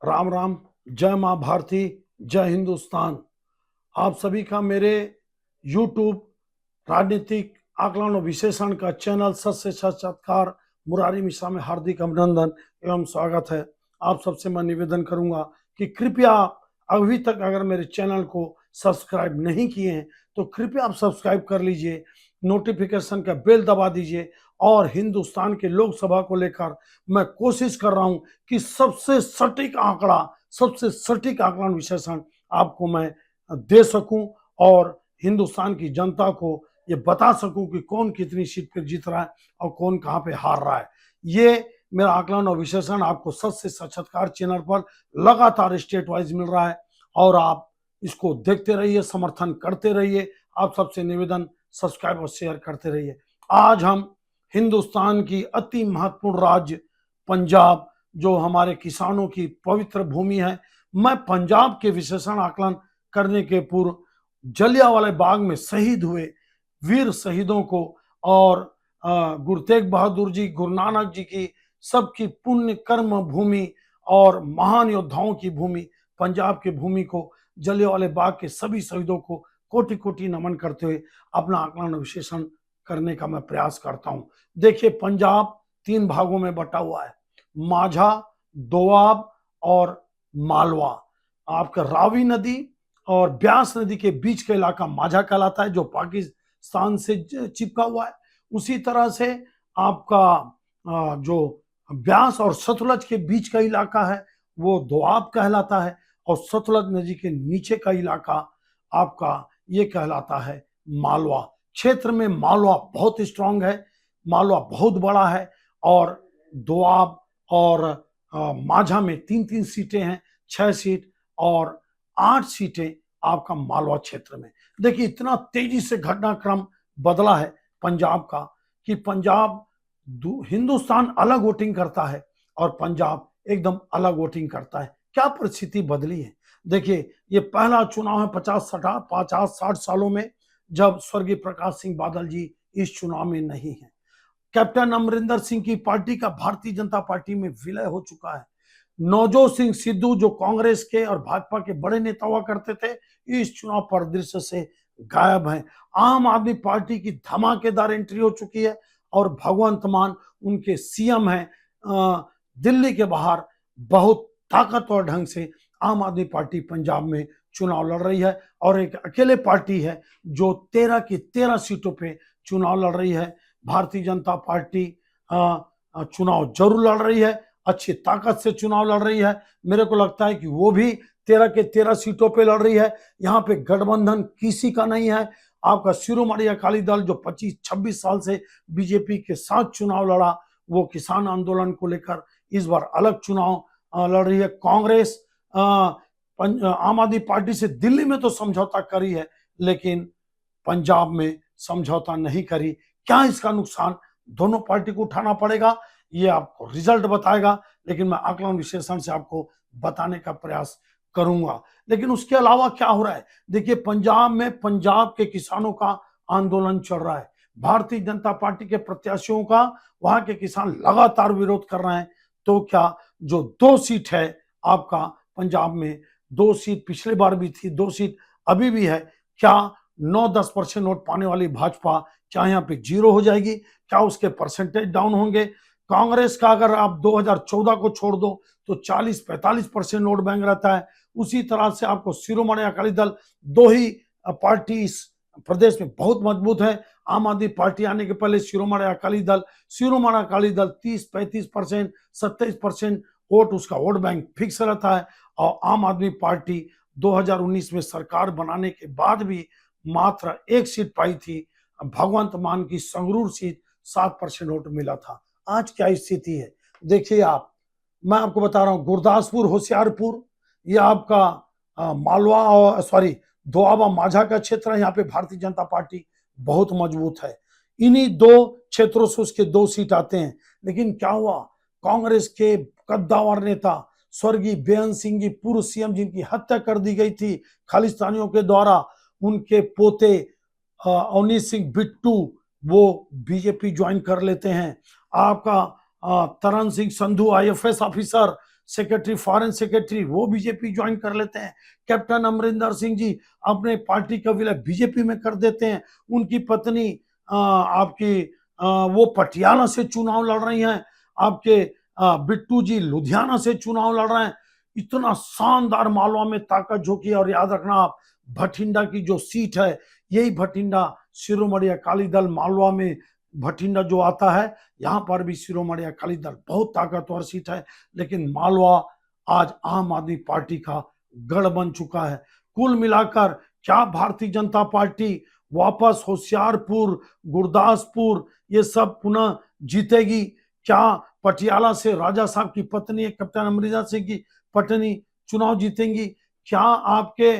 राम राम। जय माँ भारती, जय हिंदुस्तान। आप सभी का मेरे YouTube राजनीतिक आकलन और विश्लेषण का चैनल सच से साक्षात्कार मुरारी मिश्रा में हार्दिक अभिनंदन एवं स्वागत है। आप सबसे मैं निवेदन करूंगा कि कृपया अभी तक अगर मेरे चैनल को सब्सक्राइब नहीं किए हैं तो कृपया आप सब्सक्राइब कर लीजिए, नोटिफिकेशन का बेल दबा दीजिए। और हिंदुस्तान के लोकसभा को लेकर मैं कोशिश कर रहा हूं कि सबसे सटीक आकलन विश्लेषण आपको मैं दे सकूं और हिंदुस्तान की जनता को ये बता सकूं कि कौन कितनी सीट पर जीत रहा है और कौन कहां पे हार रहा है। ये मेरा आकलन और विश्लेषण आपको सच से साक्षात्कार चैनल पर लगातार स्टेट वाइज मिल रहा है और आप इसको देखते रहिए, समर्थन करते रहिए। आप सबसे निवेदन, सब्सक्राइब और शेयर करते रहिए। आज हम हिंदुस्तान की अति महत्वपूर्ण राज्य पंजाब, जो हमारे किसानों की पवित्र भूमि है, मैं पंजाब के विशेषण आकलन करने के पूर्व जलियांवाला बाग में शहीद हुए वीर शहीदों को और गुरु तेग बहादुर जी, गुरु नानक जी की सबकी पुण्य कर्म भूमि और महान योद्धाओं की भूमि पंजाब की भूमि को, जलियांवाला बाग के सभी शहीदों को कोटि कोटि नमन करते हुए अपना आकलन विश्लेषण करने का मैं प्रयास करता हूं। देखिए, पंजाब 3 भागों में बटा हुआ है, माझा, दोआब और मालवा। आपका रावी नदी और ब्यास नदी के बीच का इलाका माझा कहलाता है, जो पाकिस्तान से चिपका हुआ है। उसी तरह से आपका जो ब्यास और सतलज के बीच का इलाका है वो दोआब कहलाता है और सतलज नदी के नीचे का इलाका आपका ये कहलाता है मालवा। क्षेत्र में मालवा बहुत स्ट्रांग है, मालवा बहुत बड़ा है और दोआब और माझा में 3-3 सीटें हैं, 6 सीट और 8 सीटें आपका मालवा क्षेत्र में। देखिए, इतना तेजी से घटनाक्रम बदला है पंजाब का कि पंजाब हिंदुस्तान अलग वोटिंग करता है और पंजाब एकदम अलग वोटिंग करता है। क्या परिस्थिति बदली है? देखिए, ये पहला चुनाव है 50-60 सालों में जब स्वर्गीय प्रकाश सिंह बादल जी इस चुनाव में नहीं है। कैप्टन अमरिंदर सिंह की पार्टी का भारतीय जनता पार्टी में विलय हो चुका है। नवजोत सिंह सिद्धू, जो कांग्रेस के और भाजपा के बड़े नेता हुआ करते थे, इस चुनाव परिदृश्य से गायब हैं। आम आदमी पार्टी की धमाकेदार एंट्री हो चुकी है और भगवंत मान उनके सीएम हैं। दिल्ली के बाहर बहुत ताकतवर ढंग से आम आदमी पार्टी पंजाब में चुनाव लड़ रही है और एक अकेले पार्टी है जो 13 की 13 सीटों पे चुनाव लड़ रही है। भारतीय जनता पार्टी चुनाव जरूर लड़ रही है, अच्छी ताकत से चुनाव लड़ रही है। मेरे को लगता है कि वो भी 13 के 13 सीटों पे लड़ रही है। यहाँ पे गठबंधन किसी का नहीं है। आपका शिरोमणि अकाली दल जो 25-26 साल से बीजेपी के साथ चुनाव लड़ा, वो किसान आंदोलन को लेकर इस बार अलग चुनाव लड़ रही है। कांग्रेस आम आदमी पार्टी से दिल्ली में तो समझौता करी है लेकिन पंजाब में समझौता नहीं करी। क्या इसका नुकसान दोनों पार्टी को उठाना पड़ेगा, ये आपको रिजल्ट बताएगा, लेकिन मैं आकलन विश्लेषण से आपको बताने का प्रयास करूंगा। लेकिन उसके अलावा क्या हो रहा है? देखिए, पंजाब में पंजाब के किसानों का आंदोलन चल रहा है। भारतीय जनता पार्टी के प्रत्याशियों का वहां के किसान लगातार विरोध कर रहे हैं। तो क्या जो 2 सीट है आपका पंजाब में, 2 सीट पिछली बार भी थी, 2 सीट अभी भी है, क्या 9-10% वोट पाने वाली भाजपा क्या यहाँ पे जीरो हो जाएगी? क्या उसके परसेंटेज डाउन होंगे? कांग्रेस का अगर आप 2014 को छोड़ दो तो 40-45% वोट बैंक रहता है। उसी तरह से आपको शिरोमणि अकाली दल, 2 ही पार्टी इस प्रदेश में बहुत मजबूत है। आम आदमी पार्टी आने के पहले शिरोमणि अकाली दल 30-35%, 27% वोट, उसका वोट बैंक फिक्स रहता है। और आम आदमी पार्टी 2019 में सरकार बनाने के बाद भी मात्र 1 सीट पाई थी, भगवंत मान की संगरूर सीट 7% वोट मिला था। आज क्या स्थिति है देखिए आप, मैं आपको बता रहा हूं, गुरदासपुर, होशियारपुर, ये आपका मालवा और दोआबा माझा का क्षेत्र है। यहाँ पे भारतीय जनता पार्टी बहुत मजबूत है। इन्हीं 2 क्षेत्रों से उसके 2 सीट आते हैं। लेकिन क्या हुआ, कांग्रेस के कद्दावर नेता स्वर्गीय बेअंत सिंह जी, पूर्व सीएम जिनकी हत्या कर दी गई थी खालिस्तानियों के द्वारा, उनके पोते अवनीश सिंह बिट्टू वो बीजेपी ज्वाइन कर लेते हैं। आपका Taran Singh Sandhu, IFS officer, secretary, foreign secretary, वो बीजेपी ज्वाइन कर लेते हैं। कैप्टन अमरिंदर सिंह जी अपने पार्टी का विलय बीजेपी में कर देते हैं। उनकी पत्नी आपकी वो पटियाला से चुनाव लड़ रही हैं। आपके बिट्टू जी लुधियाना से चुनाव लड़ रहे हैं। इतना शानदार मालवा में ताकत झोंकी। और याद रखना आप, भटिंडा की जो सीट है, यही भटिंडा शिरोमणि अकाली दल मालवा में भटिंडा जो आता है, यहाँ पर भी शिरोमणि अकाली दल बहुत ताकतवर सीट है। लेकिन मालवा आज आम आदमी पार्टी का गढ़ बन चुका है। कुल मिलाकर क्या भारतीय जनता पार्टी वापस होशियारपुर, गुरदासपुर ये सब पुनः जीतेगी? क्या पटियाला से राजा साहब की पत्नी कैप्टन अमरिंदर सिंह की पत्नी चुनाव जीतेंगी? क्या आपके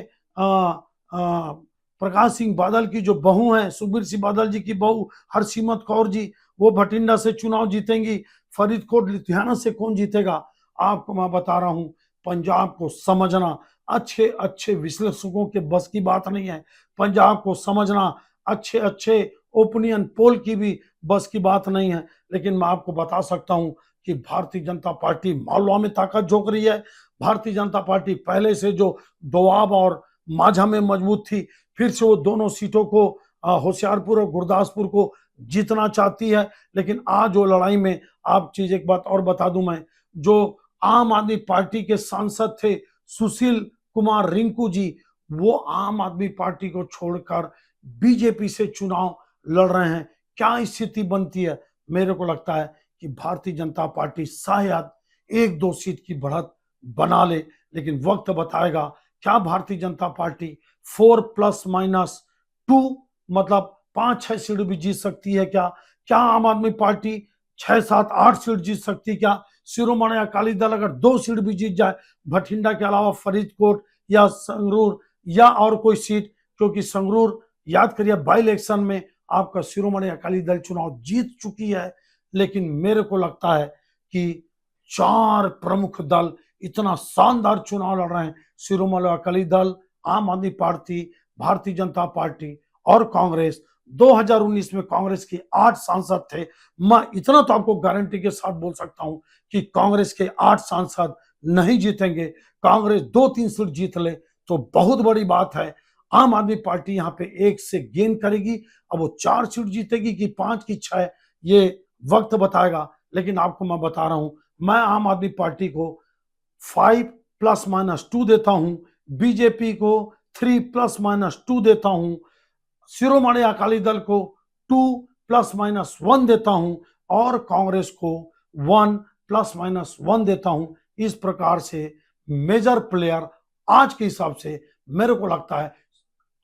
प्रकाश सिंह बादल की जो बहू है, सुखबीर सिंह बादल जी की बहू हरसिमरत कौर जी, वो भटिंडा से चुनाव जीतेंगी? फरीदकोट लुधियाना से कौन जीतेगा? आपको मैं बता रहा हूं, पंजाब को समझना अच्छे अच्छे विश्लेषकों के बस की बात नहीं है। पंजाब को समझना अच्छे अच्छे ओपिनियन पोल की भी बस की बात नहीं है। लेकिन मैं आपको बता सकता हूं कि भारतीय जनता पार्टी मालवा में ताकत झोंक रही है। भारतीय जनता पार्टी पहले से जो दोआब और माझा में मजबूत थी, फिर से वो दोनों सीटों को होशियारपुर और गुरदासपुर को जीतना चाहती है। लेकिन आज वो लड़ाई में आप चीज एक बात और बता दूं मैं, जो आम आदमी पार्टी के सांसद थे सुशील कुमार रिंकू जी, वो आम आदमी पार्टी को छोड़कर बीजेपी से चुनाव लड़ रहे हैं। क्या स्थिति बनती है? मेरे को लगता है कि भारतीय जनता पार्टी शायद 1-2 सीट की बढ़त बना ले, लेकिन वक्त बताएगा। क्या भारतीय जनता पार्टी 4 ± 2 मतलब 5-6 सीट भी जीत सकती है? क्या आम आदमी पार्टी 6-7-8 सीट जीत सकती है? क्या शिरोमणि अकाली दल अगर 2 सीट भी जीत जाए, भटिंडा के अलावा फरीदकोट या संगरूर या और कोई सीट, क्योंकि संगरूर याद करिए बाई इलेक्शन में आपका शिरोमणि अकाली दल चुनाव जीत चुकी है। लेकिन मेरे को लगता है कि 4 प्रमुख दल इतना शानदार चुनाव लड़ रहे हैं, शिरोमणि अकाली दल, आम आदमी पार्टी, भारतीय जनता पार्टी और कांग्रेस। 2019 में कांग्रेस के 8 सांसद थे। मैं इतना तो आपको गारंटी के साथ बोल सकता हूं कि कांग्रेस के 8 सांसद नहीं जीतेंगे। कांग्रेस 2-3 सीट जीत ले तो बहुत बड़ी बात है। आम आदमी पार्टी यहाँ पे 1 से गेन करेगी। अब वो 4 सीट जीतेगी कि 5 की 6, ये वक्त बताएगा। लेकिन आपको मैं बता रहा हूं, मैं आम आदमी पार्टी को 5 ± 2 देता हूं, बीजेपी को 3 ± 2 देता हूं, शिरोमणि अकाली दल को 2 ± 1 देता हूं और कांग्रेस को 1 ± 1 देता हूं। इस प्रकार से मेजर प्लेयर आज के हिसाब से मेरे को लगता है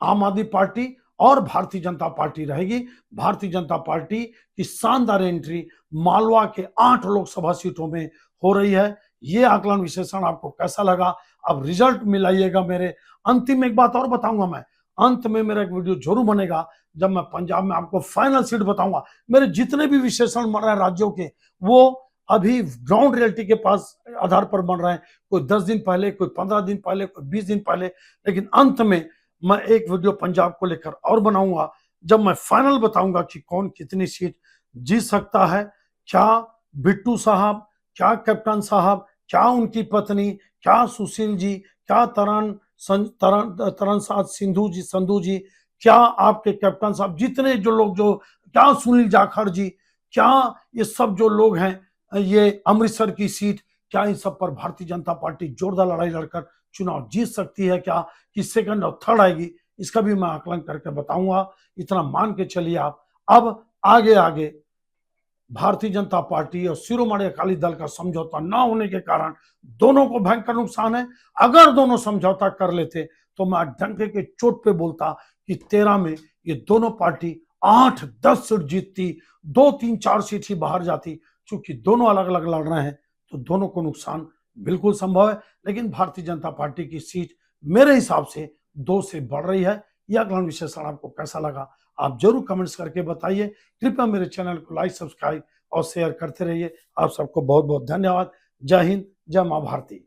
आम आदमी पार्टी और भारतीय जनता पार्टी रहेगी। भारतीय जनता पार्टी की शानदार एंट्री मालवा के 8 लोकसभा सीटों में हो रही है। ये आकलन विश्लेषण आपको कैसा लगा? अब रिजल्ट मिलाइएगा मेरे। अंतिम एक बात और बताऊंगा मैं, अंत में मेरा एक वीडियो जरूर बनेगा जब मैं पंजाब में आपको फाइनल सीट बताऊंगा। मेरे जितने भी विश्लेषण बन रहे हैं राज्यों के, वो अभी ग्राउंड रियलिटी के पास आधार पर बन रहे हैं। कोई 10 दिन पहले, कोई 15 दिन पहले, कोई 20 दिन पहले। लेकिन अंत में मैं एक वीडियो पंजाब को लेकर और बनाऊंगा जब मैं फाइनल बताऊंगा कि कौन कितनी सीट जीत सकता है। क्या बिट्टू साहब, क्या कैप्टन साहब, क्या उनकी पत्नी, क्या सुशील जी, क्या तरन साथ संधू जी, क्या आपके कैप्टन साहब, जितने जो लोग, जो क्या सुनील जाखड़ जी, क्या ये सब जो लोग हैं, ये अमृतसर की सीट, क्या इन सब पर भारतीय जनता पार्टी जोरदार लड़ाई लड़कर चुनाव जीत सकती है? क्या कि सेकंड और थर्ड आएगी? इसका भी मैं आकलन करके बताऊंगा। इतना मान के चलिए आप। अब आगे आगे भारतीय जनता पार्टी और शिरोमणि अकाली दल का समझौता न होने के कारण दोनों को भयंकर नुकसान है। अगर दोनों समझौता कर लेते तो मैं डंके के चोट पे बोलता कि 13 में ये दोनों पार्टी 8-10 सीट जीतती, 2-3-4 सीट ही बाहर जाती। चूंकि दोनों अलग अलग लड़ रहे हैं तो दोनों को नुकसान बिल्कुल संभव है। लेकिन भारतीय जनता पार्टी की सीट मेरे हिसाब से 2 से बढ़ रही है। यह आकलन विश्लेषण आपको कैसा लगा आप जरूर कमेंट्स करके बताइए। कृपया मेरे चैनल को लाइक, सब्सक्राइब और शेयर करते रहिए। आप सबको बहुत बहुत धन्यवाद। जय हिंद, जय मां भारती।